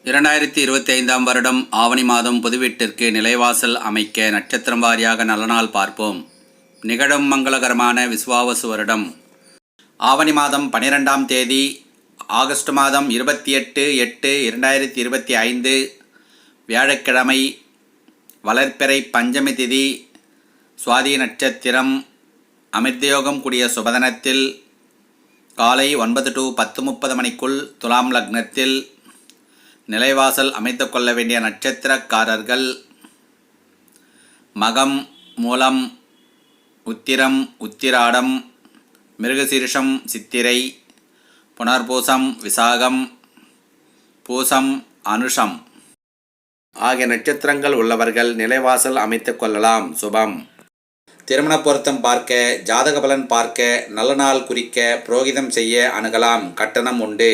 2025 வருடம் ஆவணி மாதம் புது வீட்டிற்கு நிலைவாசல் அமைக்க நட்சத்திரம் வாரியாக நல்ல நாள் பார்ப்போம். நிகழும் மங்களகரமான விசுவாவசு வருடம் ஆவணி மாதம் 12ஆம் தேதி ஆகஸ்ட் மாதம் 28/8/2025 வியாழக்கிழமை, வளர்ப்பிறை பஞ்சமி திதி, சுவாதி நட்சத்திரம், அமிர்தயோகம் கூடிய சுபதனத்தில் காலை 9 to 10:30 மணிக்குள் துலாம் லக்னத்தில் நிலைவாசல் அமைத்து கொள்ள வேண்டிய நட்சத்திரக்காரர்கள் மகம், மூலம், உத்திரம், உத்திராடம், மிருகசீரிஷம், சித்திரை, புனர்பூசம், விசாகம், பூசம், அனுஷம் ஆகிய நட்சத்திரங்கள் உள்ளவர்கள் நிலைவாசல் அமைத்து கொள்ளலாம். சுபம். திருமண பொருத்தம் பார்க்க, ஜாதக பலன் பார்க்க, நல்ல நாள் குறிக்க, புரோகிதம் செய்ய அணுகலாம். கட்டணம் உண்டு.